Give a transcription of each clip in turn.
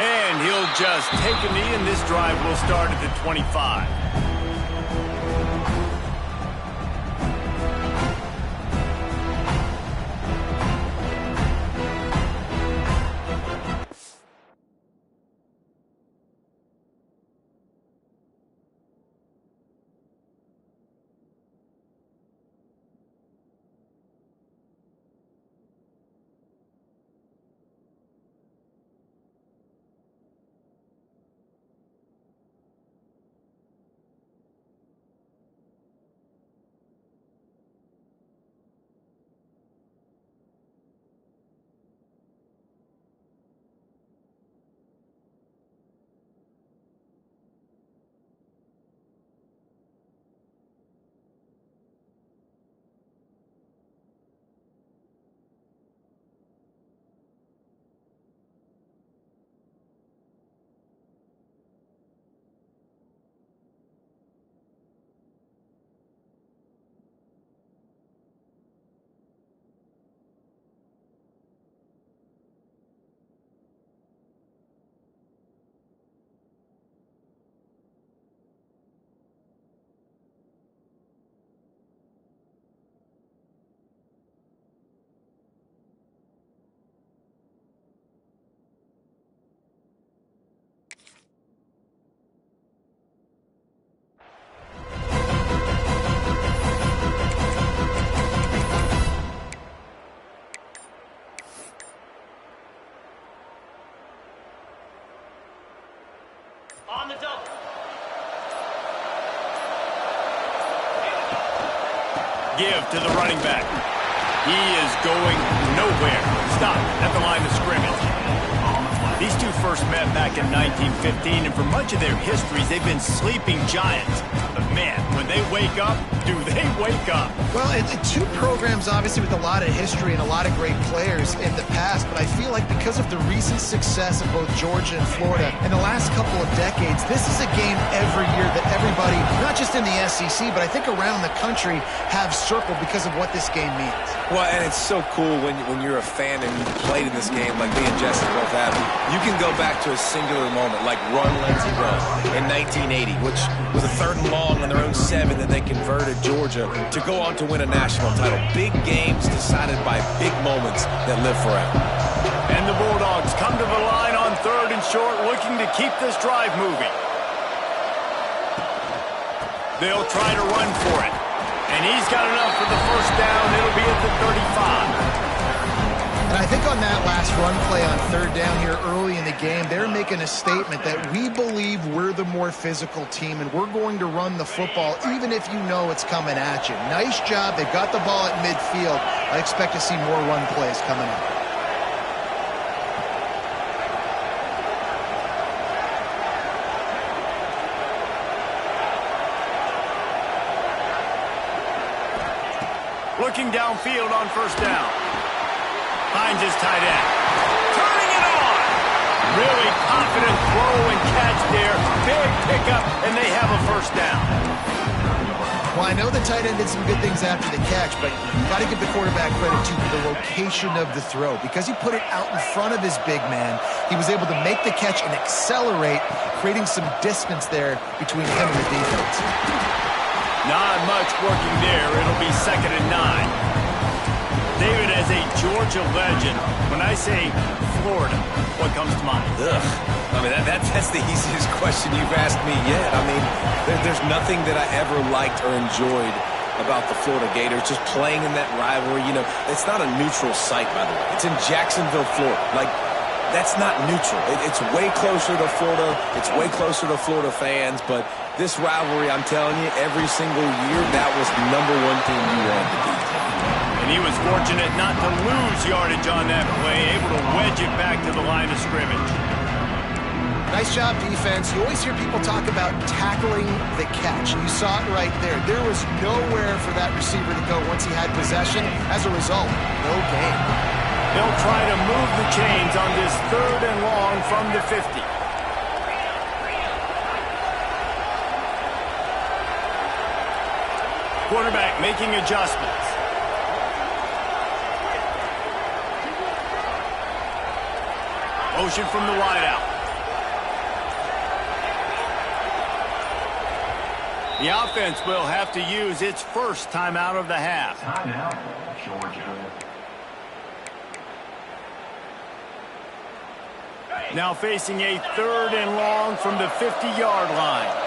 And he'll just take a knee, and this drive will start at the 25. On the double. Give to the running back. He is going nowhere. Stop at the line of scrimmage. These two first met back in 1915, and for much of their histories, they've been sleeping giants. But man, when they wake up, do they wake up? Well, two programs, obviously, with a lot of history and a lot of great players in the past, but I feel like because of the recent success of both Georgia and Florida in the last couple of decades, this is a game every year that everybody, not just in the SEC, but I think around the country, have circled because of what this game means. Well, and it's so cool when you're a fan and you played in this game like me and Jesse both have. You can go back to a singular moment like Run Lindsey Run in 1980, which was a 3rd and long on their own 7 that they converted Georgia to go on to win a national title. Big games decided by big moments that live forever. And the Bulldogs come to the line on 3rd and short, looking to keep this drive moving. They'll try to run for it. And he's got enough for the first down. It'll be at the 35. And I think on that last run play on 3rd down here early in the game, they're making a statement that we believe we're the more physical team and we're going to run the football even if you know it's coming at you. Nice job. They've got the ball at midfield. I expect to see more run plays coming up. Looking downfield on 1st down. Finds his tight end. Turning it on. Really confident throw and catch there. Big pickup, and they have a 1st down. Well, I know the tight end did some good things after the catch, but you've got to give the quarterback credit, too, for the location of the throw. Because he put it out in front of his big man, he was able to make the catch and accelerate, creating some distance there between him and the defense. Not much working there. It'll be 2nd and 9. David, as a Georgia legend, when I say Florida, what comes to mind? Ugh. I mean, that's the easiest question you've asked me yet. I mean, there's nothing that I ever liked or enjoyed about the Florida Gators, just playing in that rivalry. You know, it's not a neutral site, by the way. It's in Jacksonville, Florida. Like, that's not neutral. It's way closer to Florida. It's way closer to Florida fans. But this rivalry, I'm telling you, every single year, that was the #1 team you wanted to beat. And he was fortunate not to lose yardage on that play, able to wedge it back to the line of scrimmage. Nice job, defense. You always hear people talk about tackling the catch. You saw it right there. There was nowhere for that receiver to go once he had possession. As a result, no gain. They'll try to move the chains on this 3rd and long from the 50. Quarterback making adjustments. Motion from the wideout. The offense will have to use its first timeout of the half. Timeout, Georgia. Now facing a 3rd and long from the 50-yard line.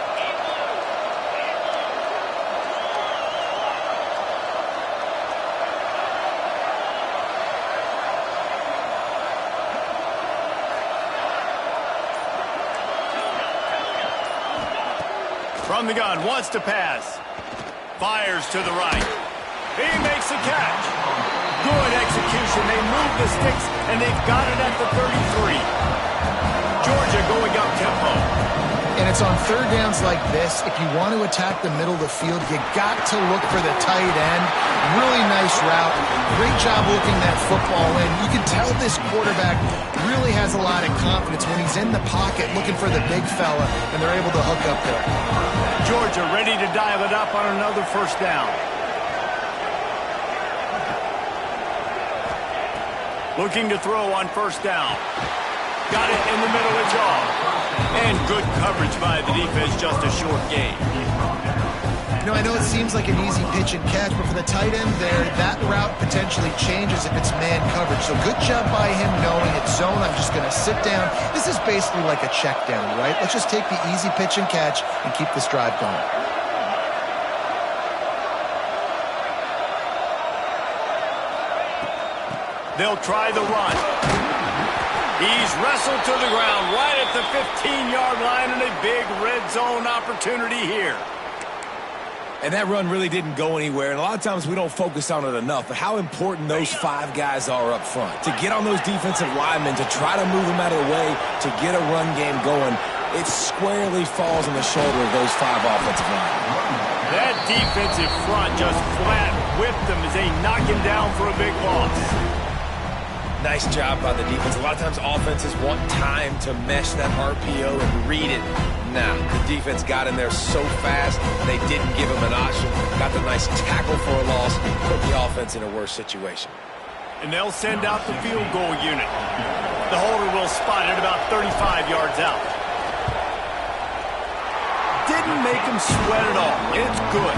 From the gun, wants to pass. Fires to the right. He makes a catch. Good execution. They move the sticks, and they've got it at the 33. Georgia going up tempo. And it's on 3rd downs like this. If you want to attack the middle of the field, you got to look for the tight end. Really nice route. Great job looking that football in. You can tell this quarterback really has a lot of confidence when he's in the pocket looking for the big fella, and they're able to hook up there. Georgia ready to dial it up on another 1st down. Looking to throw on 1st down. Got it in the middle, it's off. And good coverage by the defense, just a short gain. You know, I know it seems like an easy pitch and catch, but for the tight end there, that route potentially changes if it's man coverage. So good job by him knowing it's zone. I'm just going to sit down. This is basically like a check down, right? Let's just take the easy pitch and catch and keep this drive going. They'll try the run. He's wrestled to the ground right at the 15-yard line, and a big red zone opportunity here. And that run really didn't go anywhere, and a lot of times we don't focus on it enough, but how important those 5 guys are up front. To get on those defensive linemen, to try to move them out of the way, to get a run game going, it squarely falls on the shoulder of those 5 offensive linemen. That defensive front just flat whipped them as they knock him down for a big loss. Nice job by the defense. A lot of times offenses want time to mesh that RPO and read it. Nah, the defense got in there so fast, they didn't give him an option. Got the nice tackle for a loss, put the offense in a worse situation. And they'll send out the field goal unit. The holder will spot it about 35 yards out. Didn't make him sweat at all. It's good.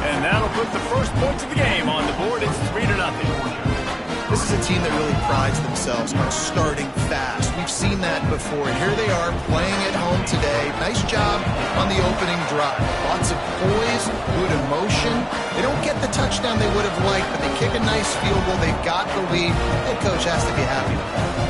And that'll put the first points of the game on the board. It's 3-0. This is a team that really prides themselves on starting fast. We've seen that before, and here they are playing at home today. Nice job on the opening drive. Lots of poise, good emotion. They don't get the touchdown they would have liked, but they kick a nice field goal. They've got the lead. Head coach has to be happy with that.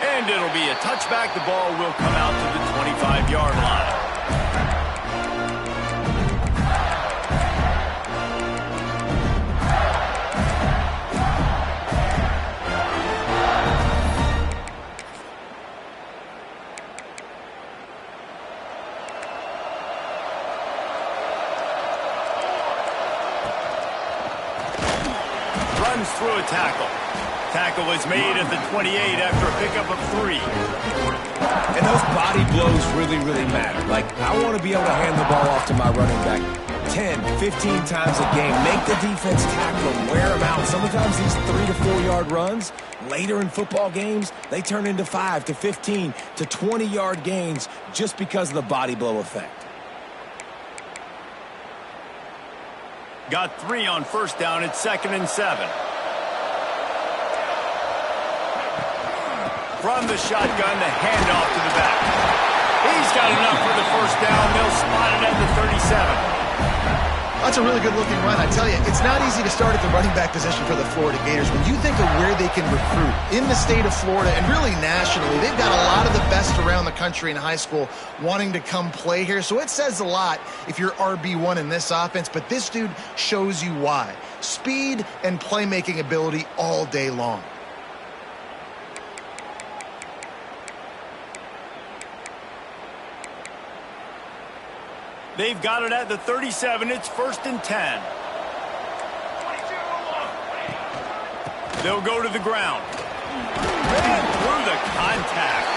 And it'll be a touchback. The ball will come out to the 25-yard line. Runs through a tackle. Tackle was made at the 28 after a pickup of 3. And those body blows really, really matter. Like, I want to be able to hand the ball off to my running back 10, 15 times a game. Make the defense tackle them, wear them out. Sometimes these 3 to 4 yard runs, later in football games, they turn into 5 to 15 to 20-yard gains just because of the body blow effect. Got 3 on 1st down. It's 2nd and 7. From the shotgun, the handoff to the back. He's got enough for the 1st down. They'll spot it at the 37. That's a really good-looking run. I tell you, it's not easy to start at the running back position for the Florida Gators. When you think of where they can recruit in the state of Florida and really nationally, they've got a lot of the best around the country in high school wanting to come play here. So it says a lot if you're RB1 in this offense, but this dude shows you why. Speed and playmaking ability all day long. They've got it at the 37. It's 1st and 10. They'll go to the ground. Right through the contact.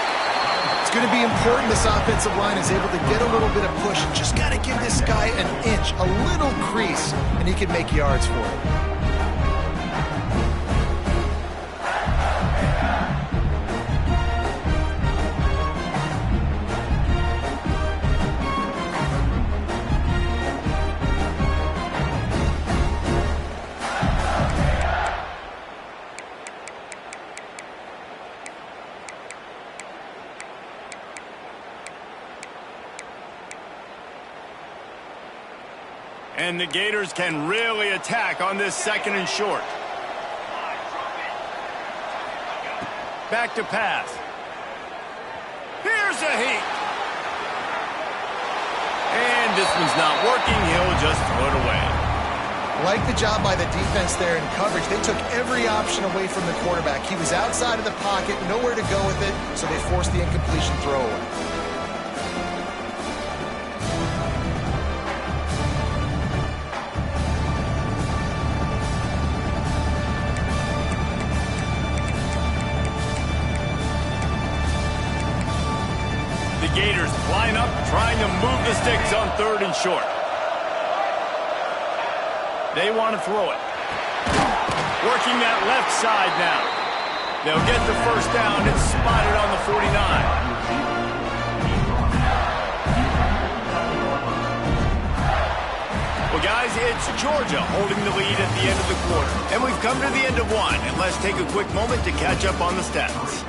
It's going to be important this offensive line is able to get a little bit of push. Just got to give this guy an inch, a little crease, and he can make yards for it. And the Gators can really attack on this 2nd and short. Back to pass. Here's a heat. And this one's not working. He'll just throw it away. Like the job by the defense there in coverage. They took every option away from the quarterback. He was outside of the pocket, nowhere to go with it, so they forced the incompletion throwaway. Gators line up, trying to move the sticks on 3rd and short. They want to throw it. Working that left side now. They'll get the first down. It's spotted on the 49. Well, guys, it's Georgia holding the lead at the end of the quarter. And we've come to the end of one. And let's take a quick moment to catch up on the stats.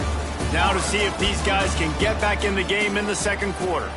Now to see if these guys can get back in the game in the 2nd quarter.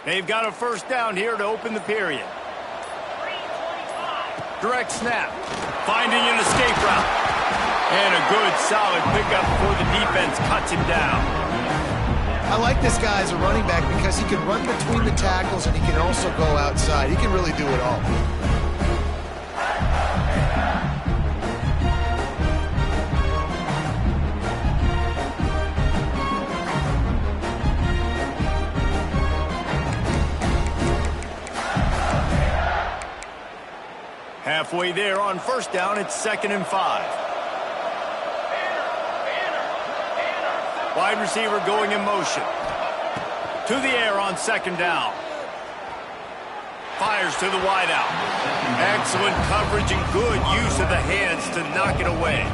They've got a first down here to open the period. Direct snap. Finding an escape route. And a good, solid pickup before the defense cuts him down. I like this guy as a running back because he can run between the tackles and he can also go outside. He can really do it all. Halfway there on first down, it's 2nd and 5. Wide receiver going in motion. To the air on 2nd down. Fires to the wideout. Excellent coverage and good use of the hands to knock it away.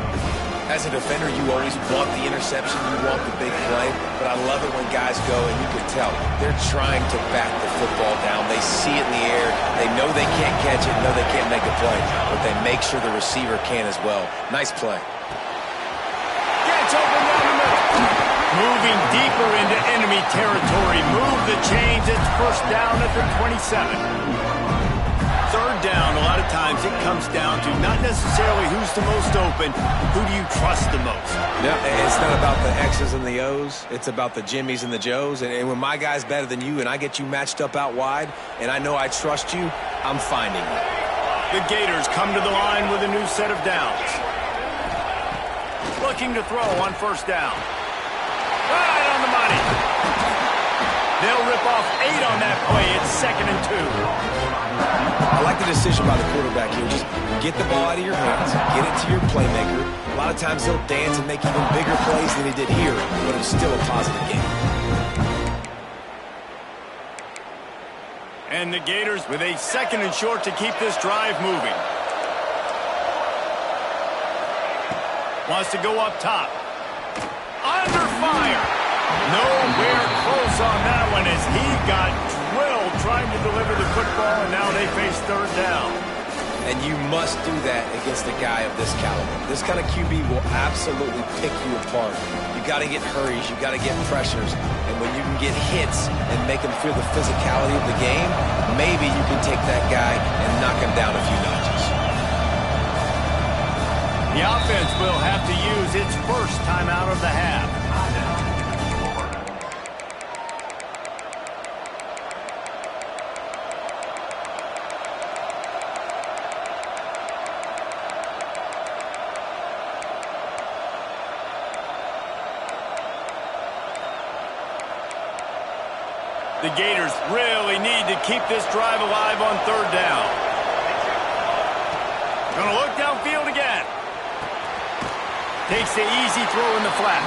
As a defender, you always want the interception, you want the big play, but I love it when guys go, and you can tell, they're trying to back the football down. They see it in the air, they know they can't catch it, know they can't make a play, but they make sure the receiver can as well. Nice play. Gets open down the middle. Moving deeper into enemy territory. Move the chains, it's first down at the 27. 3rd down, a lot of times it comes down to not necessarily who's the most open, who do you trust the most? Yeah, it's not about the X's and the O's, it's about the Jimmys and the Joes, and when my guy's better than you and I get you matched up out wide, and I know I trust you, I'm finding you. The Gators come to the line with a new set of downs. Looking to throw on first down. Right on the money. They'll rip off 8 on that play. It's 2nd and 2. I like the decision by the quarterback here. Just get the ball out of your hands, get it to your playmaker. A lot of times he'll dance and make even bigger plays than he did here, but it's still a positive game. And the Gators with a 2nd and short to keep this drive moving. Wants to go up top. Under fire. Nowhere close on that one as he got drilled trying to deliver the football, and now they face 3rd down. And you must do that against a guy of this caliber. This kind of QB will absolutely pick you apart. You got to get hurries, you got to get pressures, and when you can get hits and make him feel the physicality of the game, maybe you can take that guy and knock him down a few notches. The offense will have to use its first timeout of the half. The Gators really need to keep this drive alive on third down. Gonna look downfield again. Takes the easy throw in the flat.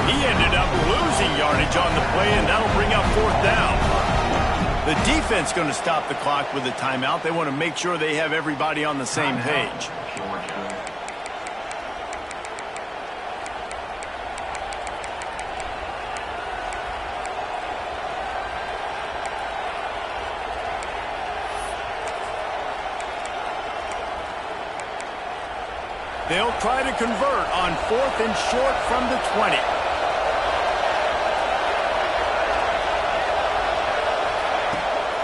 He ended up losing yardage on the play, and that'll bring up fourth down. The defense going to stop the clock with a timeout. They want to make sure they have everybody on the same page. Georgia. They'll try to convert on 4th and short from the 20.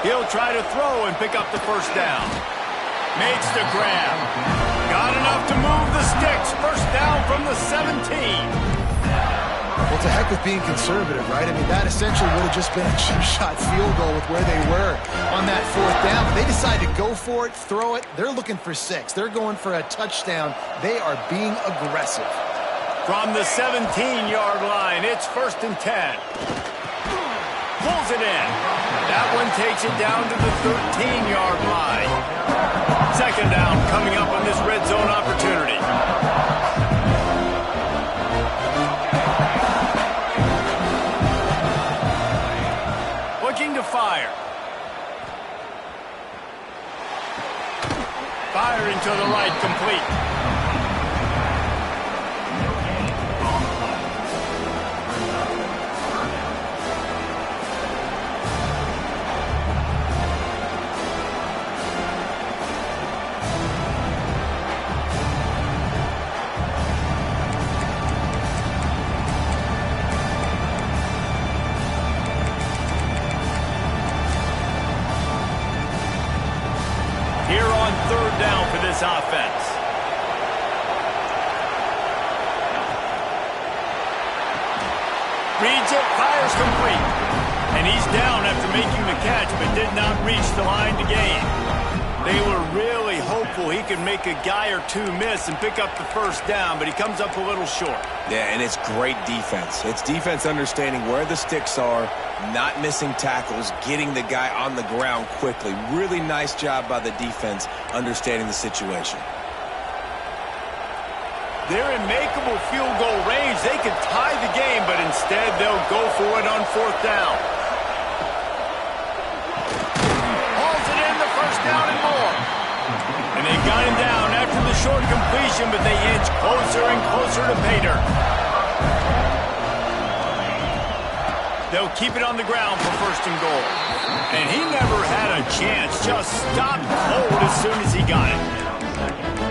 He'll try to throw and pick up the first down. Makes the grab. Got enough to move the sticks. First down from the 17. Well, to heck with being conservative, right? I mean, that essentially would have just been a chip shot field goal with where they were on that fourth down. But they decided to go for it, throw it. They're looking for 6. They're going for a touchdown. They are being aggressive. From the 17-yard line, it's 1st and 10. Pulls it in. That one takes it down to the 13-yard line. Second down coming up on this red zone opportunity. Looking to fire. Firing to the right, complete. Third down for this offense. Reads it, fires complete. And he's down after making the catch, but did not reach the line to gain. They were really hopeful he could make a guy or two miss and pick up the first down, but he comes up a little short. Yeah, and it's great defense. It's defense understanding where the sticks are, not missing tackles, getting the guy on the ground quickly. Really nice job by the defense understanding the situation. They're in makeable field goal range. They could tie the game, but instead they'll go for it on fourth down. Hauls it in, the first down and more. And they got him down after the short completion, but they inch closer and closer to pay dirt. They'll keep it on the ground for 1st and goal. And he never had a chance. Just stopped cold as soon as he got it.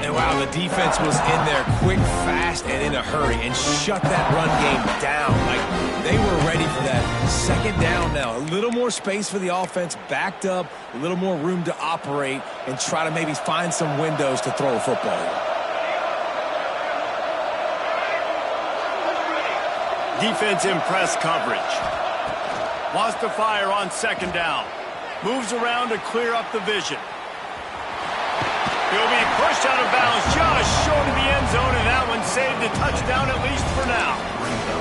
And wow, the defense was in there quick, fast, and in a hurry and shut that run game down. Like, they were ready for that second down now. A little more space for the offense, backed up, a little more room to operate and try to maybe find some windows to throw a football. Defense in press coverage. Wants to fire on second down. Moves around to clear up the vision. He'll be pushed out of bounds just short of the end zone, and that one saved a touchdown, at least for now.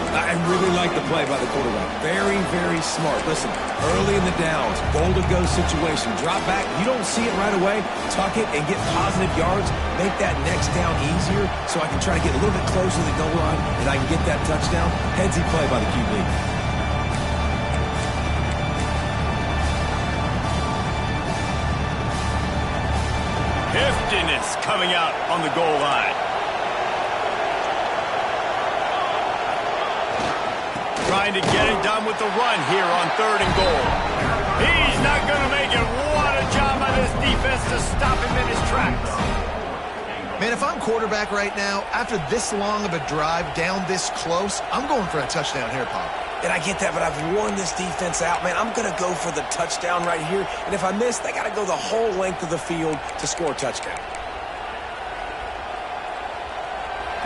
I really like the play by the quarterback. Very, very smart. Listen, early in the downs, goal-to-go situation. Drop back. You don't see it right away. Tuck it and get positive yards. Make that next down easier so I can try to get a little bit closer to the goal line and I can get that touchdown. Headsy play by the QB. Heftiness coming out on the goal line. Trying to get it done with the run here on 3rd and goal. He's not going to make it. What a job by this defense to stop him in his tracks. Man, if I'm quarterback right now, after this long of a drive down this close, I'm going for a touchdown here, Pop. And I get that, but I've worn this defense out, man. I'm going to go for the touchdown right here. And if I miss, they got to go the whole length of the field to score a touchdown.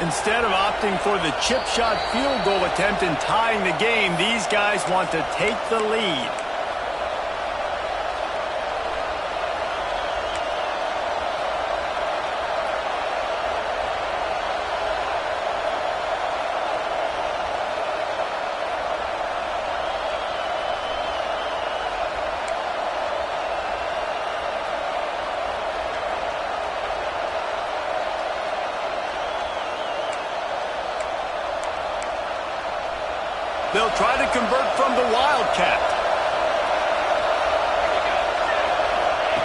Instead of opting for the chip shot field goal attempt and tying the game, these guys want to take the lead. They'll try to convert from the Wildcat.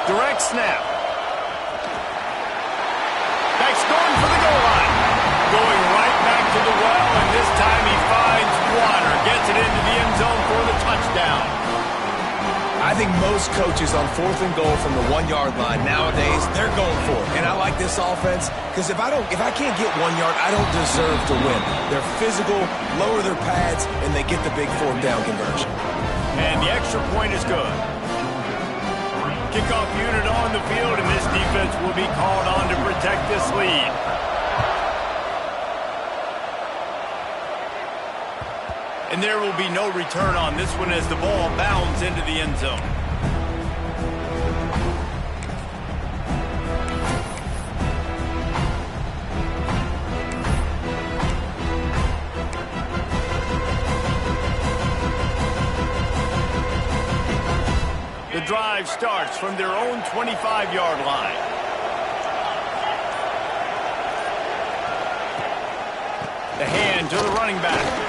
Direct snap. That's going for the goal line. Going right back to the well, and this time he finds water. Gets it into the end zone for the touchdown. I think most coaches on 4th and goal from the 1-yard line nowadays, they're going for it. And I like this offense because if I can't get 1 yard, I don't deserve to win. They're physical, lower their pads, and they get the big 4th down conversion. And the extra point is good. Kickoff unit on the field, and this defense will be called on to protect this lead. And there will be no return on this one as the ball bounds into the end zone. The drive starts from their own 25-yard line. The hand to the running back.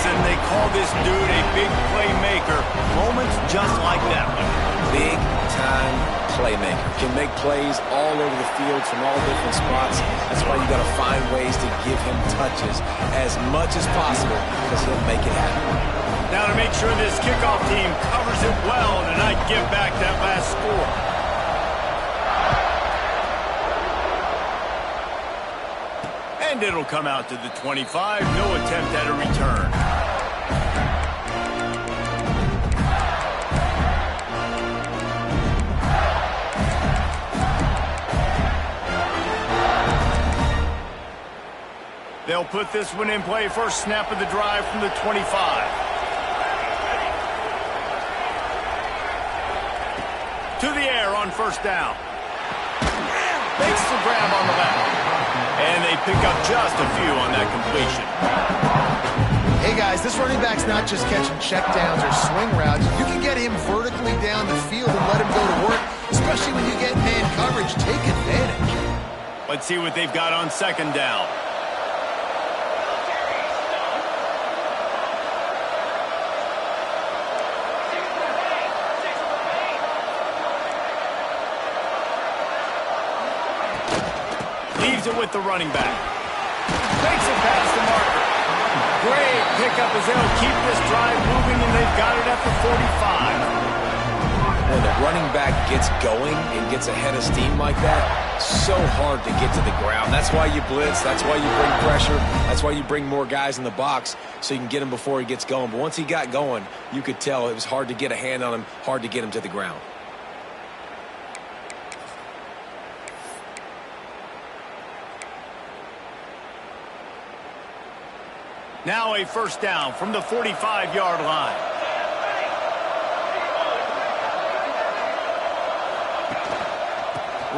They call this dude a big playmaker. Moments just like that one. Big-time playmaker. Can make plays all over the field from all different spots. That's why you got to find ways to give him touches as much as possible because he'll make it happen. Now to make sure this kickoff team covers it well and not give back that last score. And it'll come out to the 25. No attempt at a return. They'll put this one in play. First snap of the drive from the 25. To the air on first down. Makes the grab on the left. And they pick up just a few on that completion. Hey, guys, this running back's not just catching checkdowns or swing routes. You can get him vertically down the field and let him go to work, especially when you get man coverage. Take advantage. Let's see what they've got on second down. With the running back. Makes it past the marker. Great pickup as they'll keep this drive moving, and they've got it at the 45. When the running back gets going and gets ahead of steam like that, so hard to get to the ground. That's why you blitz. That's why you bring pressure. That's why you bring more guys in the box so you can get him before he gets going. But once he got going, you could tell it was hard to get a hand on him, hard to get him to the ground. Now a first down from the 45-yard line.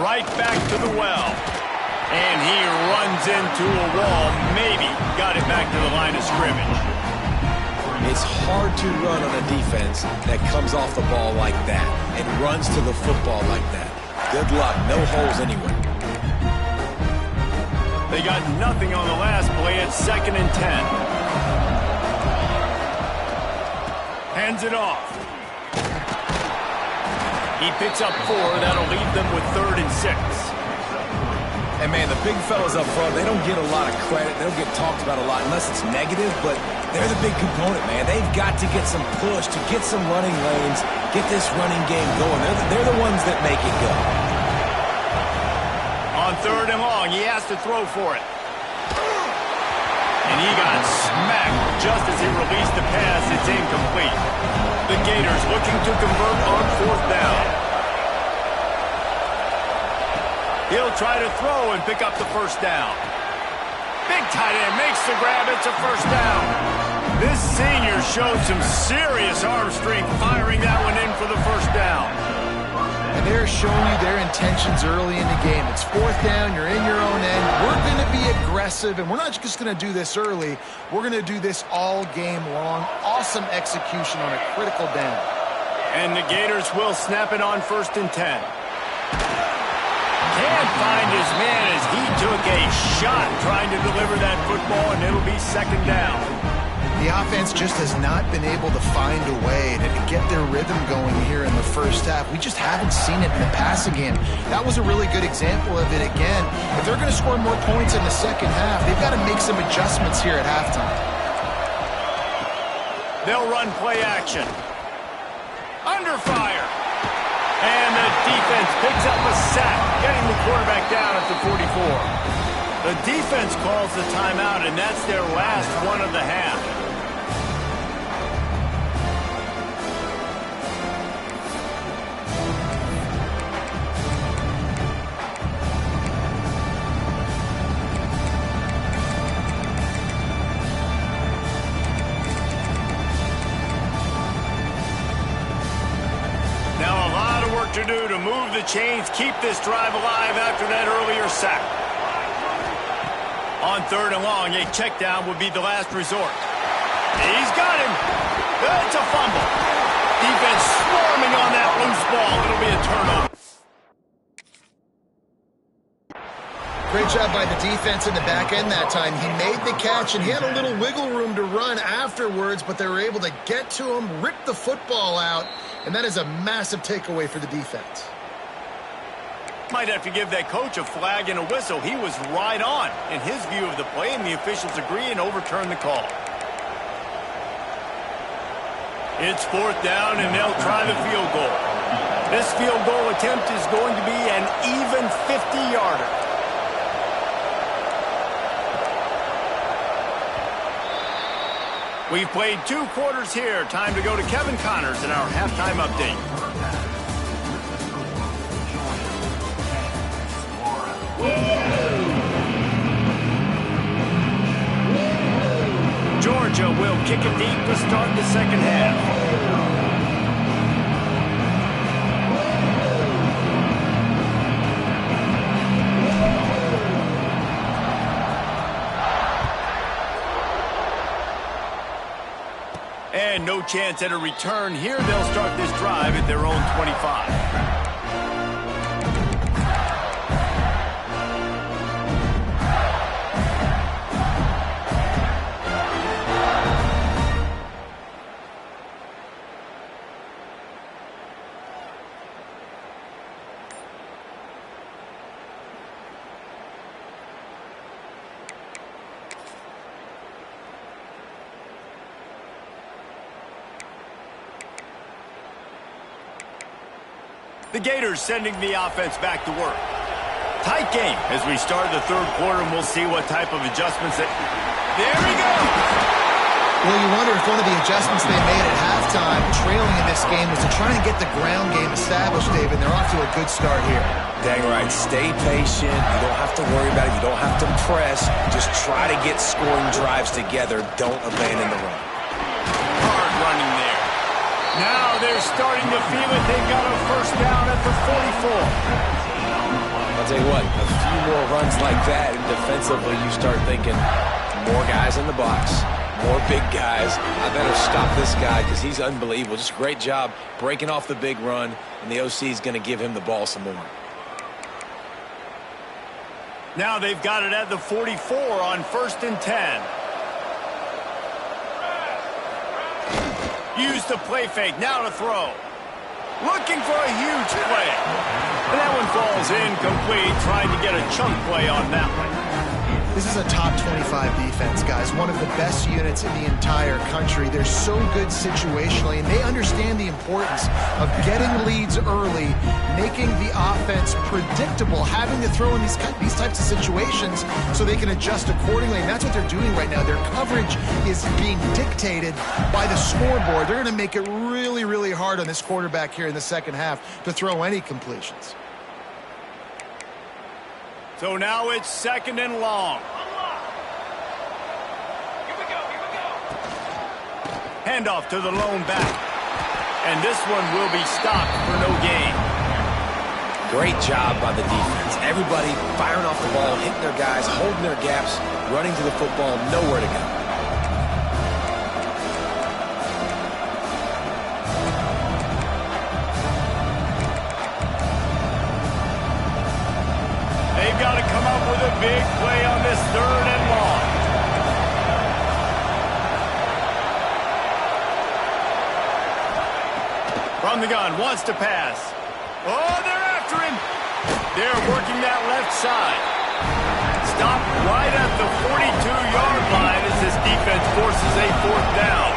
Right back to the well. And he runs into a wall. Maybe got it back to the line of scrimmage. It's hard to run on a defense that comes off the ball like that and runs to the football like that. Good luck. No holes anywhere. They got nothing on the last play at 2nd and 10. Hands it off. He picks up 4. That'll leave them with 3rd and 6. And, man, the big fellas up front, they don't get a lot of credit. They don't get talked about a lot unless it's negative, but they're the big component, man. They've got to get some push, to get some running lanes, get this running game going. They're the ones that make it go. On 3rd and long, he has to throw for it. And he got smacked just as he released the pass. It's incomplete. The Gators looking to convert on 4th down. He'll try to throw and pick up the first down. Big tight end makes the grab. It's a first down. This senior showed some serious arm strength firing that one in for the first down. And they're showing you their intentions early in the game. It's fourth down, you're in your own end. We're going to be aggressive, and we're not just going to do this early. We're going to do this all game long. Awesome execution on a critical down. And the Gators will snap it on 1st and 10. Can't find his man as he took a shot trying to deliver that football, and it'll be 2nd down. The offense just has not been able to find a way to get their rhythm going here in the first half. We just haven't seen it in the passing game. That was a really good example of it again. If they're going to score more points in the second half, they've got to make some adjustments here at halftime. They'll run play action. Under fire. And the defense picks up a sack, getting the quarterback down at the 44. The defense calls the timeout, and that's their last one of the half. To do to move the chains, keep this drive alive after that earlier sack. On 3rd and long, a check down would be the last resort. He's got him. It's a fumble. Defense swarming on that loose ball. It'll be a turnover. Great job by the defense in the back end that time. He made the catch, and he had a little wiggle room to run afterwards, but they were able to get to him, rip the football out, and that is a massive takeaway for the defense. Might have to give that coach a flag and a whistle. He was right on in his view of the play, and the officials agree and overturn the call. It's 4th down, and they'll try the field goal. This field goal attempt is going to be an even 50-yarder. We've played 2 quarters here. Time to go to Kevin Connors in our halftime update. Georgia will kick it deep to start the second half. And no chance at a return here. They'll start this drive at their own 25. The Gators sending the offense back to work. Tight game as we start the 3rd quarter, and we'll see what type of adjustments that... There he goes! Well, you wonder if one of the adjustments they made at halftime, trailing in this game, was to try and get the ground game established, David. They're off to a good start here. Dang right. Stay patient. You don't have to worry about it. You don't have to press. Just try to get scoring drives together. Don't abandon the run. Hard running there. Now they're starting to feel it. They've got a 1st down at the 44. I'll tell you what, a few more runs like that, and defensively you start thinking more guys in the box, more big guys. I better stop this guy because he's unbelievable. Just a great job breaking off the big run, and the OC is going to give him the ball some more. Now they've got it at the 44 on 1st and 10. Use the play fake, now to throw. Looking for a huge play. And that one falls incomplete, trying to get a chunk play on that one. This is a top 25 defense, guys. One of the best units in the entire country. They're so good situationally, and they understand the importance of getting leads early, making the offense predictable, having to throw in these types of situations so they can adjust accordingly. And that's what they're doing right now. Their coverage is being dictated by the scoreboard. They're going to make it really, really hard on this quarterback here in the second half to throw any completions. So now it's 2nd and long. Here we go. Handoff to the lone back. And this one will be stopped for no gain. Great job by the defense. Everybody firing off the ball, hitting their guys, holding their gaps, running to the football, nowhere to go. They've got to come up with a big play on this 3rd and long. From the gun, wants to pass. Oh, they're after him. They're working that left side. Stop right at the 42-yard line as this defense forces a 4th down.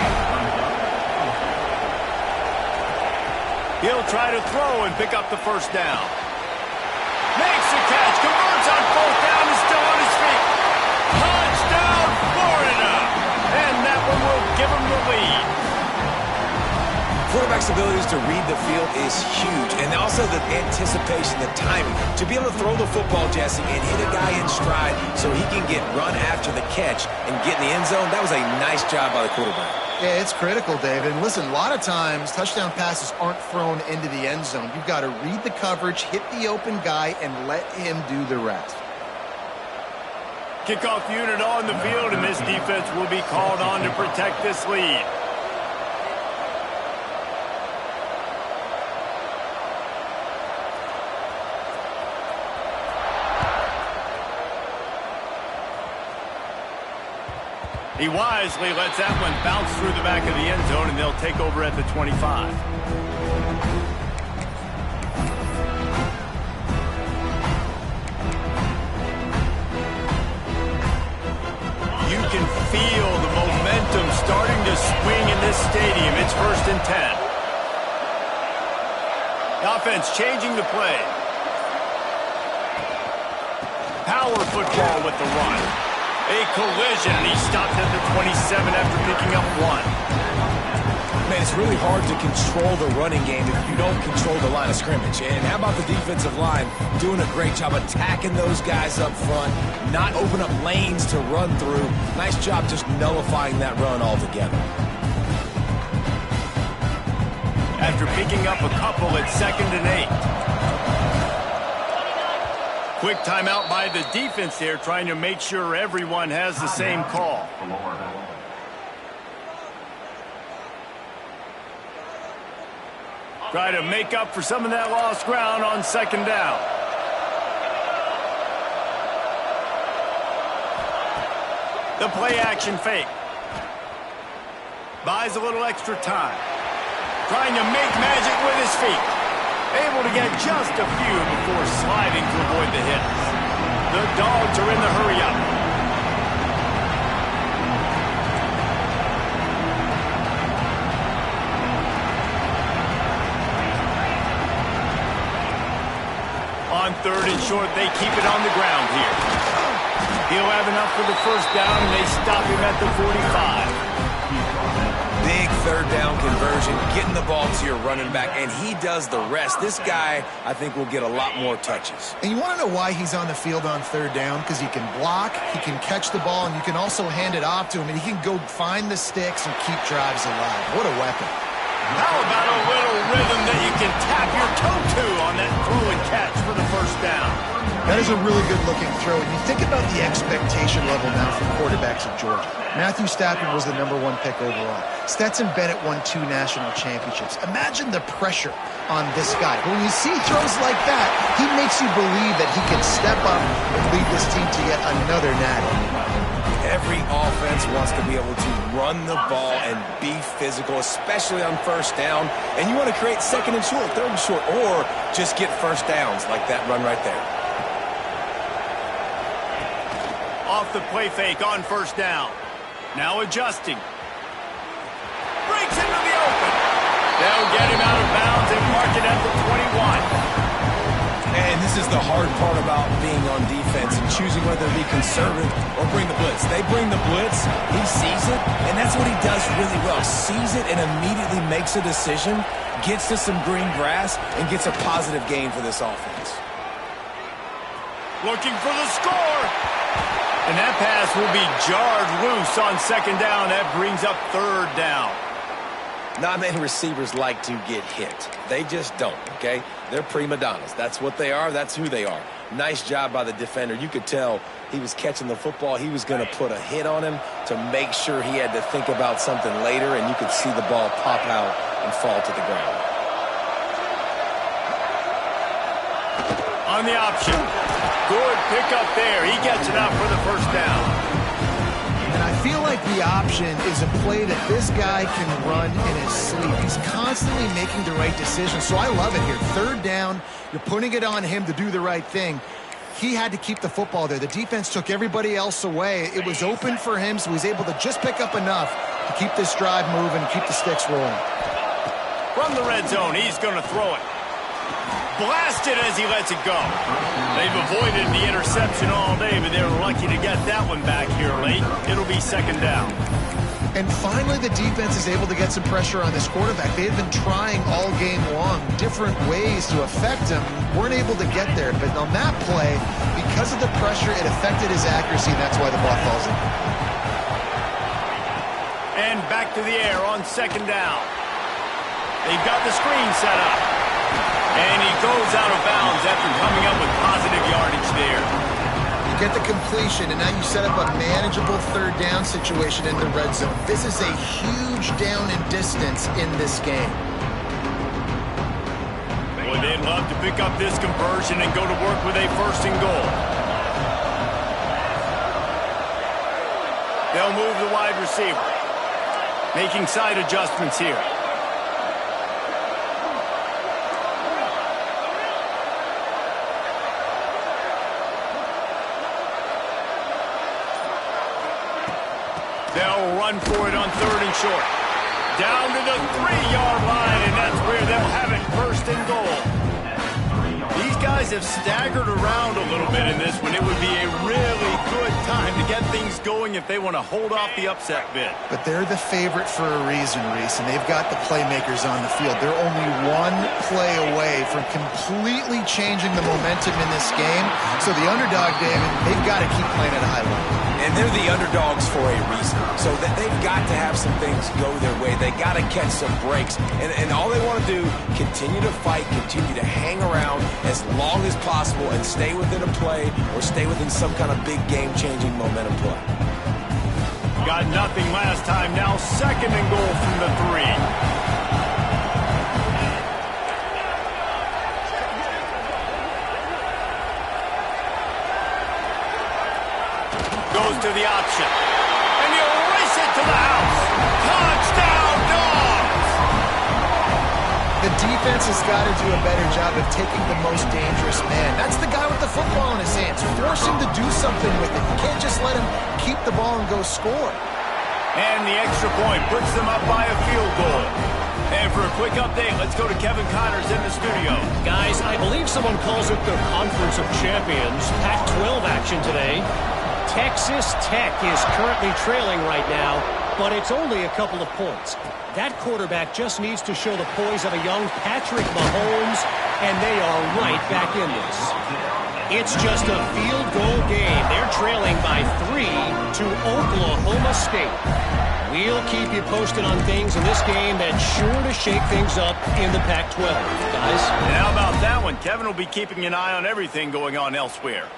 He'll try to throw and pick up the 1st down. Makes the catch, converts on 4th down, is still on his feet. Touchdown, Florida! And that one will give him the lead. Quarterback's abilities to read the field is huge, and also the anticipation, the timing. To be able to throw the football, Jesse, and hit a guy in stride so he can get run after the catch and get in the end zone, that was a nice job by the quarterback. Yeah, it's critical, David. And listen, a lot of times touchdown passes aren't thrown into the end zone. You've got to read the coverage, hit the open guy, and let him do the rest. Kickoff unit on the field, and this defense will be called on to protect this lead. He wisely lets that one bounce through the back of the end zone, and they'll take over at the 25. You can feel the momentum starting to swing in this stadium. It's 1st and 10. The offense changing the play. Power football with the run. A collision, and he stopped at the 27 after picking up 1. Man, it's really hard to control the running game if you don't control the line of scrimmage. And how about the defensive line doing a great job attacking those guys up front, not open up lanes to run through. Nice job just nullifying that run altogether. After picking up a couple at 2nd and 8. Quick timeout by the defense there, trying to make sure everyone has the same call. Try to make up for some of that lost ground on 2nd down. The play action fake. Buys a little extra time. Trying to make magic with his feet. Able to get just a few before sliding to avoid the hits. The Dogs are in the hurry-up. On 3rd and short, they keep it on the ground here. He'll have enough for the 1st down, and they stop him at the 45. Big 3rd down conversion, getting the ball to your running back, and he does the rest. This guy, I think, will get a lot more touches. And you want to know why he's on the field on 3rd down? Because he can block, he can catch the ball, and you can also hand it off to him, and he can go find the sticks and keep drives alive. What a weapon. How about a little rhythm that you can tap your toe to on that throw and catch for the 1st down? That is a really good-looking throw. And you think about the expectation level now for quarterbacks at Georgia. Matthew Stafford was the #1 pick overall. Stetson Bennett won 2 national championships. Imagine the pressure on this guy. But when you see throws like that, he makes you believe that he can step up and lead this team to yet another natty. Every offense wants to be able to run the ball and be physical, especially on 1st down. And you want to create 2nd and short, 3rd and short, or just get 1st downs like that run right there. Off the play fake on 1st down. Now adjusting. Breaks into the open. They'll get him out of bounds and mark it at the 21. And this is the hard part about being on defense and choosing whether to be conservative or bring the blitz. They bring the blitz, he sees it, and that's what he does really well. Sees it and immediately makes a decision, gets to some green grass, and gets a positive gain for this offense. Looking for the score. And that pass will be jarred loose on 2nd down. That brings up 3rd down. Not many receivers like to get hit. They just don't, okay? They're prima donnas. That's what they are. That's who they are. Nice job by the defender. You could tell he was catching the football. He was going to put a hit on him to make sure he had to think about something later, and you could see the ball pop out and fall to the ground. On the option. Good pickup there. He gets it out for the first down. And I feel like the option is a play that this guy can run in his sleep. He's constantly making the right decision, so I love it here. Third down, you're putting it on him to do the right thing. He had to keep the football there. The defense took everybody else away. It was open for him, so he's able to just pick up enough to keep this drive moving, keep the sticks rolling. From the red zone, he's going to throw it. Blasted as he lets it go. They've avoided the interception all day, but they're lucky to get that one back here late. It'll be second down. And finally, the defense is able to get some pressure on this quarterback. They've been trying all game long different ways to affect him. Weren't able to get there, but on that play, because of the pressure, it affected his accuracy, and that's why the ball falls in. And back to the air on second down. They've got the screen set up. And he goes out of bounds after coming up with positive yardage there. You get the completion, and now you set up a manageable third down situation in the red zone. This is a huge down in distance in this game. Boy, they'd love to pick up this conversion and go to work with a first and goal. They'll move the wide receiver. Making side adjustments here. They'll run for it on third and short. Down to the 3-yard line, and that's where they'll have it, first and goal. These guys have staggered around a little bit in this one. It would be a really good time to get things going if they want to hold off the upset bid. But they're the favorite for a reason, Reese, and they've got the playmakers on the field. They're only one play away from completely changing the momentum in this game. So the underdog, David, they've got to keep playing at a high level. And they're the underdogs for a reason. So that they've got to have some things go their way. They got to catch some breaks. And all they want to do, continue to fight, continue to hang around as long as possible and stay within a play or stay within some kind of big game-changing momentum play. Got nothing last time. Now second and goal from the 3. Goes to the option. And he'll race it to the house. Touchdown, Dogs! The defense has got to do a better job of taking the most dangerous man. That's the guy with the football in his hands. Force him to do something with it. You can't just let him keep the ball and go score. And the extra point puts them up by a field goal. And for a quick update, let's go to Kevin Connors in the studio. Guys, I believe someone calls it the Conference of Champions. Pac-12 action today. Texas Tech is currently trailing right now, but it's only a couple of points. That quarterback just needs to show the poise of a young Patrick Mahomes, and they are right back in this. It's just a field goal game. They're trailing by 3 to Oklahoma State. We'll keep you posted on things in this game that's sure to shake things up in the Pac-12, guys. And how about that one? Kevin will be keeping an eye on everything going on elsewhere.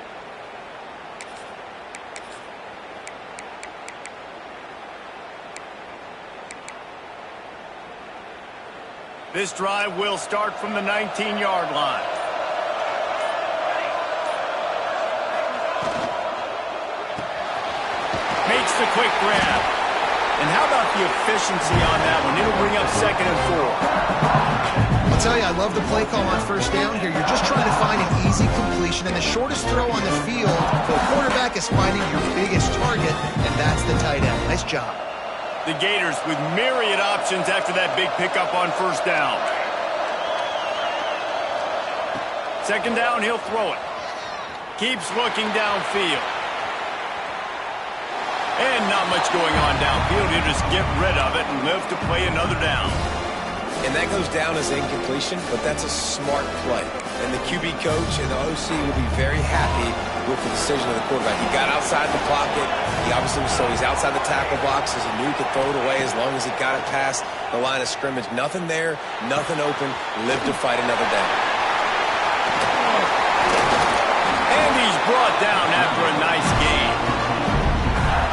This drive will start from the 19-yard line. Makes the quick grab. And how about the efficiency on that one? It'll bring up second and 4. I'll tell you, I love the play call on first down here. You're just trying to find an easy completion, and the shortest throw on the field for a quarterback is finding your biggest target, and that's the tight end. Nice job. The Gators with myriad options after that big pickup on first down. Second down, he'll throw it. Keeps looking downfield. And not much going on downfield. He'll just get rid of it and live to play another down. And that goes down as incompletion, but that's a smart play. And the QB coach and the OC will be very happy with the decision of the quarterback. He got outside the pocket. He obviously was so he's outside the tackle box as he knew he could throw it away as long as he got it past the line of scrimmage. Nothing there, nothing open. Live to fight another day. And he's brought down after a nice game.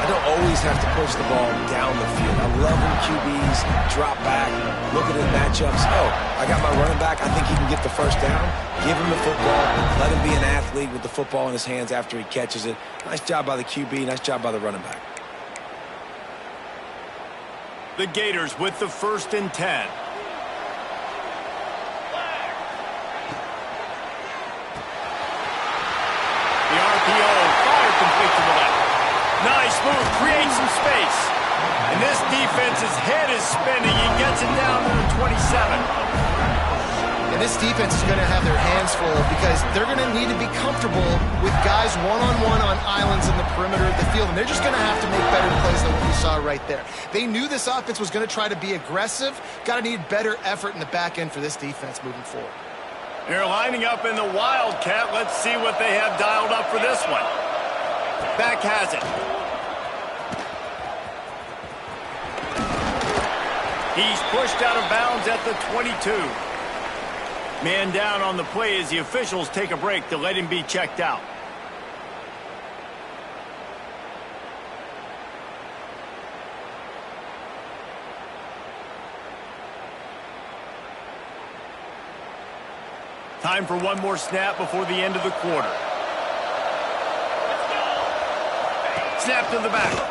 I don't always have to push the ball down the field. I love when QBs drop back, look at his matchups. Oh, I got my running back. I think he can get the first down. Give him the football. Let him be an athlete with the football in his hands after he catches it. Nice job by the QB. Nice job by the running back. The Gators with the 1st and 10. The RPO fired complete to the left. Nice move, creates some space. And this defense's head is spinning. He gets it down to the 27. And this defense is going to have their hands full because they're going to need to be comfortable with guys one-on-one on islands in the perimeter of the field. And they're just going to have to make better plays than what you saw right there. They knew this offense was going to try to be aggressive. Got to need better effort in the back end for this defense moving forward. They're lining up in the Wildcat. Let's see what they have dialed up for this one. Back has it. He's pushed out of bounds at the 22. Man down on the play as the officials take a break to let him be checked out. Time for one more snap before the end of the quarter. Snap to the back.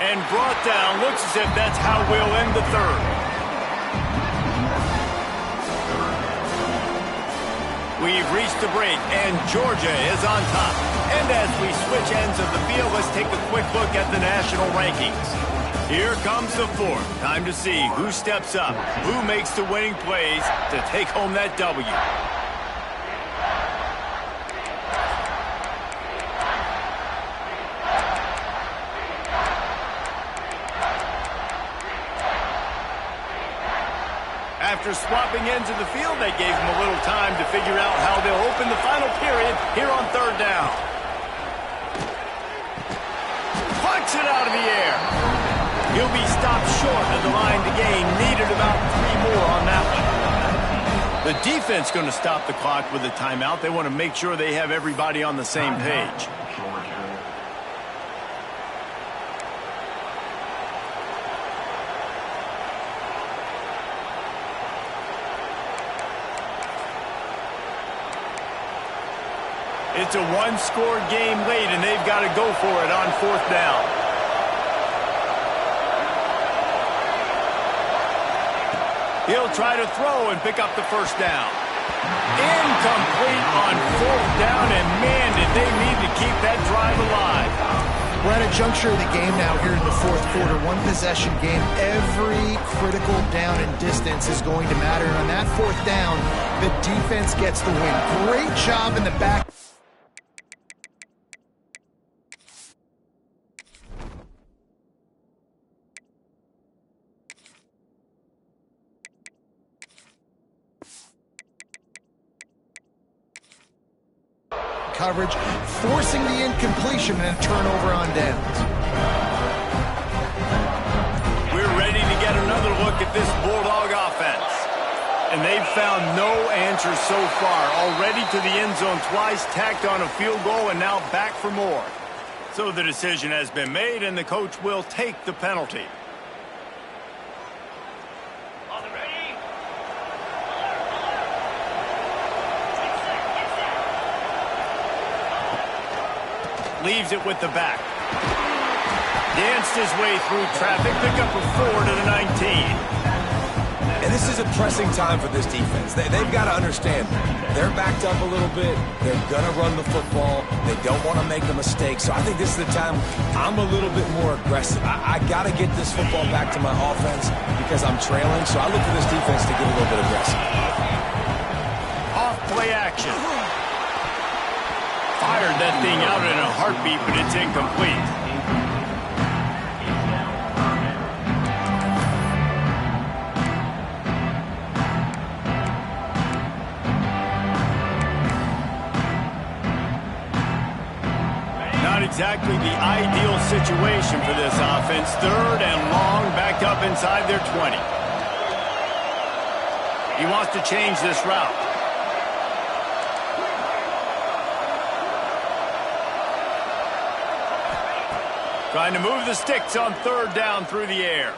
And brought down. Looks as if that's how we'll end the third. We've reached the break, and Georgia is on top. And as we switch ends of the field, let's take a quick look at the national rankings. Here comes the fourth. Time to see who steps up, who makes the winning plays to take home that W. After swapping ends of the field, they gave him a little time to figure out how they'll open the final period here on 3rd down. Plucks it out of the air. He'll be stopped short of the line to gain. Needed about 3 more on that one. The defense going to stop the clock with a timeout. They want to make sure they have everybody on the same page. It's a one-score game late, and they've got to go for it on 4th down. He'll try to throw and pick up the 1st down. Incomplete on 4th down, and man, did they need to keep that drive alive. We're at a juncture of the game now here in the 4th quarter. One-possession game. Every critical down and distance is going to matter. And on that 4th down, the defense gets the win. Great job in the back. Coverage, forcing the incompletion and a turnover on downs. We're ready to get another look at this Bulldog offense. And they've found no answer so far. Already to the end zone twice, tacked on a field goal, and now back for more. So the decision has been made, and the coach will take the penalty. Leaves it with the back. Danced his way through traffic. Pick up a 4 to the 19. And this is a pressing time for this defense. They've got to understand they're backed up a little bit. They're going to run the football. They don't want to make a mistake. So I think this is the time I'm a little bit more aggressive. I got to get this football back to my offense because I'm trailing. So I look for this defense to get a little bit aggressive. Off play action. Fired that thing out in a heartbeat, but it's incomplete. exactly the ideal situation for this offense. 3rd and long, backed up inside their 20. He wants to change this route. Trying to move the sticks on 3rd down through the air.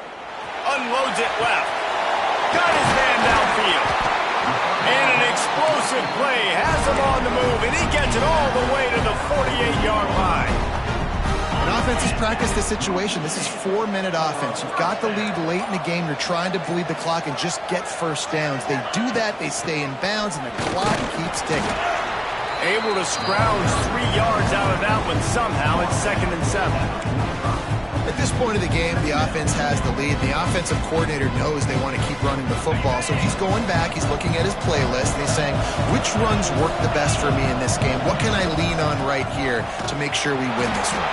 Unloads it left. Got his man downfield. And an explosive play has him on the move, and he gets it all the way to the 48-yard line. An offense has practiced this situation. This is 4-minute offense. You've got the lead late in the game. You're trying to bleed the clock and just get first downs. They do that, they stay in bounds, and the clock keeps ticking. Able to scrounge 3 yards out of that one somehow. It's 2nd and 7. At this point of the game, the offense has the lead. The offensive coordinator knows they want to keep running the football. So he's going back, he's looking at his playlist, and he's saying, which runs work the best for me in this game? What can I lean on right here to make sure we win this one?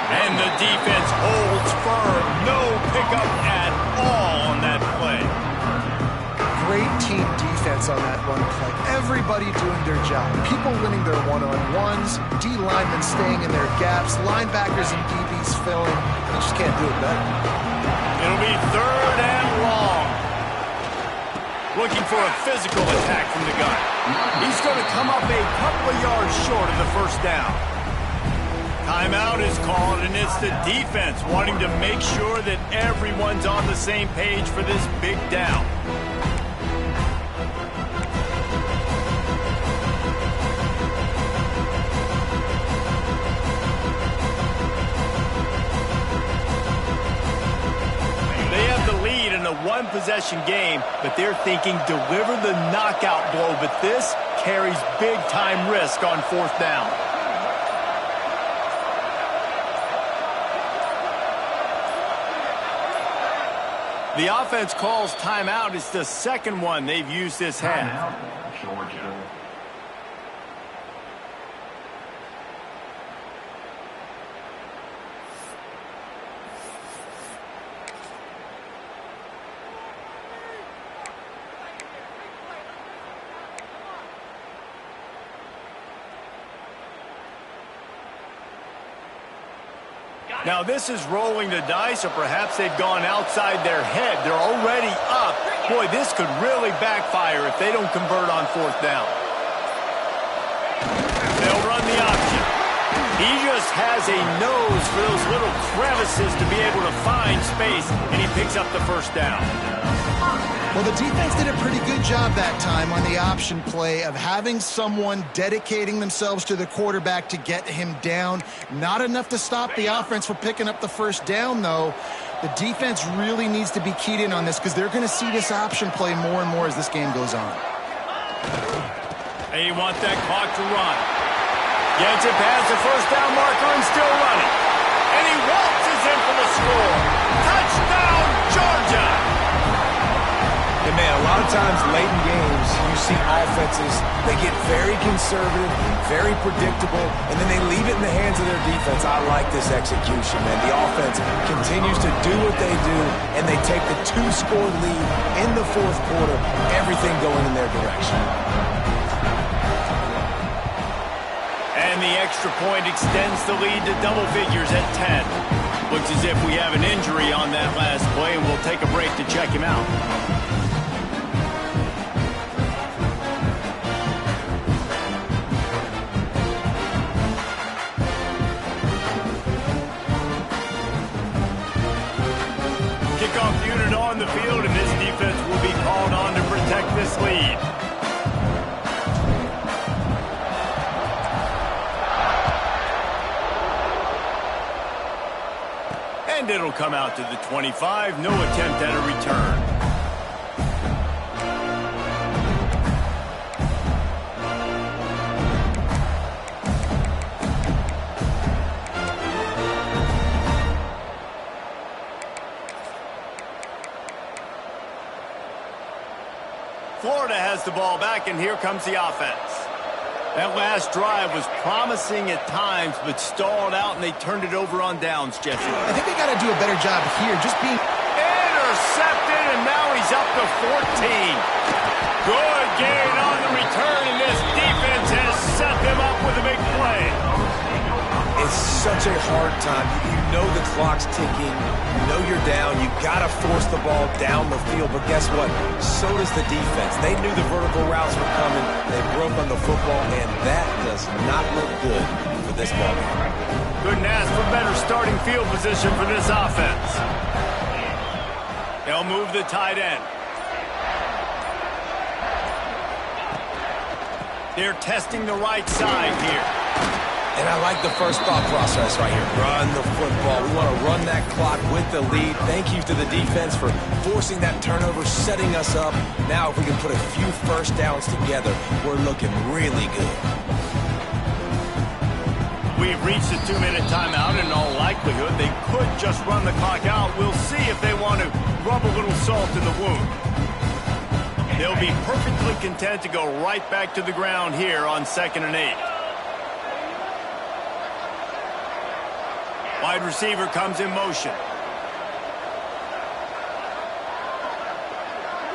And the defense holds firm. No pickup at all on that play. Great team defense on that run play. Everybody doing their job. People winning their one-on-ones, D linemen staying in their gaps, linebackers and DBs filling. They just can't do it better. It'll be 3rd and long. Looking for a physical attack from the gun. He's going to come up a couple of yards short of the 1st down. Timeout is called, and it's the defense wanting to make sure that everyone's on the same page for this big down. A one-possession game, but they're thinking deliver the knockout blow, but this carries big-time risk on 4th down. The offense calls timeout. It's the 2nd one they've used this half. Timeout, Georgia. Now this is rolling the dice, or perhaps they've gone outside their head. They're already up. Boy, this could really backfire if they don't convert on 4th down. They'll run the option. He just has a nose for those little crevices to be able to find space, and he picks up the 1st down. Well, the defense did a pretty good job that time on the option play of having someone dedicating themselves to the quarterback to get him down. Not enough to stop the offense from picking up the 1st down, though. The defense really needs to be keyed in on this because they're going to see this option play more and more as this game goes on. They want that clock to run. Gets it past the 1st down marker and still running. And he waltzes in for the score. Touchdown, Georgia! And man, a lot of times late in games, you see offenses, they get very conservative, very predictable, and then they leave it in the hands of their defense. I like this execution, man. The offense continues to do what they do, and they take the 2-score lead in the 4th quarter, everything going in their direction. And the extra point extends the lead to double figures at 10. Looks as if we have an injury on that last play, and we'll take a break to check him out. Kickoff unit on the field, and this defense will be called on to protect this lead. And it'll come out to the 25. No attempt at a return. Florida has the ball back, and here comes the offense. That last drive was promising at times, but stalled out, and they turned it over on downs, Jesse. I think they got to do a better job here, just being intercepted, and now he's up to 14. Good gain on the return, and this defense has set them up with a big play. it's such a hard time. You know the clock's ticking. You know you're down. You got to force the ball down the field. But guess what? So does the defense. They knew the vertical routes were coming. They broke on the football, and that does not look good for this ball game. Couldn't ask for better starting field position for this offense. They'll move the tight end. They're testing the right side here. And I like the first thought process right here. Run the football. We want to run that clock with the lead. Thank you to the defense for forcing that turnover, setting us up. Now if we can put a few first downs together, we're looking really good. We've reached the 2-minute timeout. In all likelihood, they could just run the clock out. We'll see if they want to rub a little salt in the wound. They'll be perfectly content to go right back to the ground here on 2nd and 8. Wide receiver comes in motion.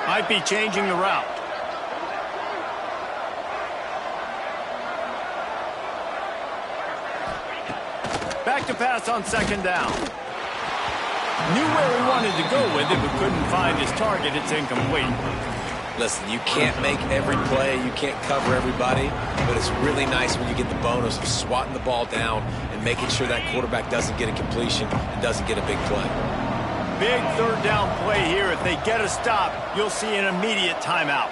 Might be changing the route. Back to pass on 2nd down. Knew where he wanted to go with it, but couldn't find his target. It's incomplete. Listen, you can't make every play, you can't cover everybody, but it's really nice when you get the bonus of swatting the ball down and making sure that quarterback doesn't get a completion and doesn't get a big play. Big 3rd down play here. If they get a stop, you'll see an immediate timeout.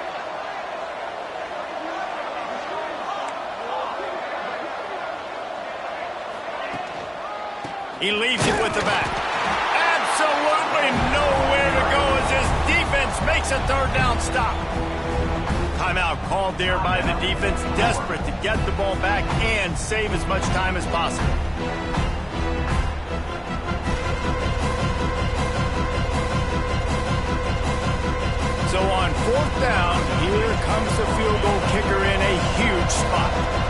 He leaves it with the back. Absolutely nowhere to go as his defense makes a 3rd down stop. Timeout called there by the defense, desperate to get the ball back and save as much time as possible. So on 4th down, here comes the field goal kicker in a huge spot.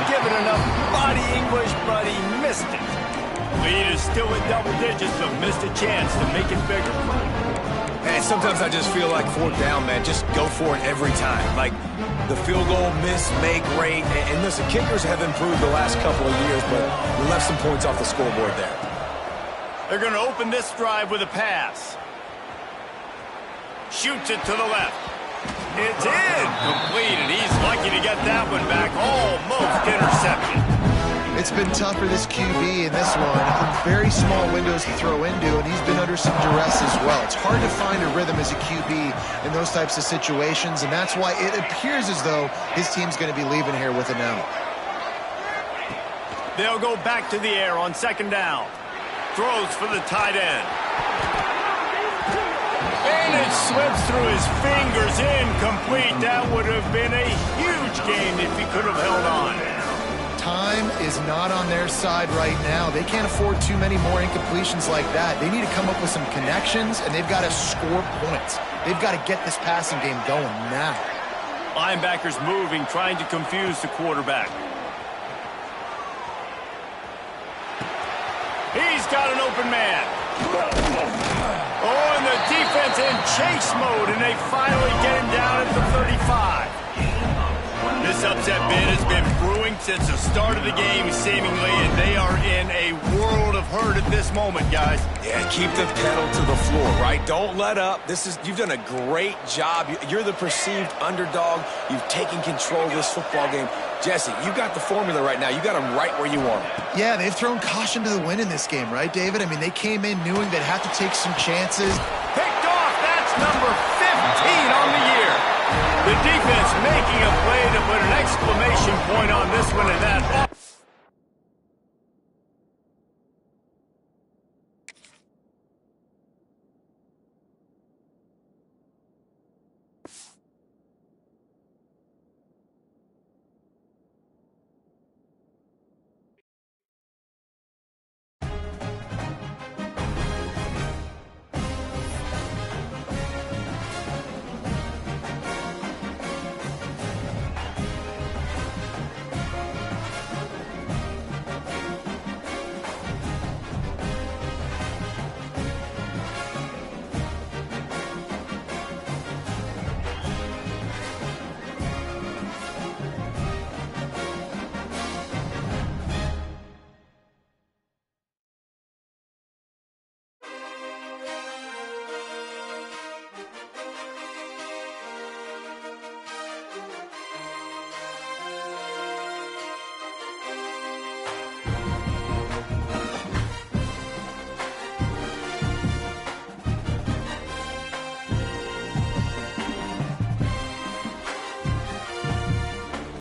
Give it enough body English, but he missed it. Lead is still in double digits, but missed a chance to make it bigger. And sometimes I just feel like 4th down, man, just go for it every time. Like the field goal, miss, make, great. And listen, kickers have improved the last couple of years, but we left some points off the scoreboard there. They're going to open this drive with a pass. Shoots it to the left. It's incomplete, and he's lucky to get that one back. Almost intercepted. It's been tough for this QB in this one. Very small windows to throw into, and he's been under some duress as well. It's hard to find a rhythm as a QB in those types of situations, and that's why it appears as though his team's going to be leaving here with an out. They'll go back to the air on 2nd down. Throws for the tight end. And it slips through his fingers, incomplete. That would have been a huge game if he could have held on. Time is not on their side right now. They can't afford too many more incompletions like that. They need to come up with some connections, and they've got to score points. They've got to get this passing game going now. Linebackers moving, trying to confuse the quarterback. He's got an open man. Oh, and the defense in chase mode, and they finally get him down at the 35. This upset bid has been brewing since the start of the game, seemingly, and they are in a world of hurt at this moment, guys. Yeah, keep the pedal to the floor, right? Don't let up. You've done a great job. You're the perceived underdog. You've taken control of this football game. Jesse, you got the formula right now. You got them right where you want them. Yeah, they've thrown caution to the wind in this game, right, David? I mean, they came in knowing they'd have to take some chances. Picked off. That's number 15 on the year. The defense making a play to put an exclamation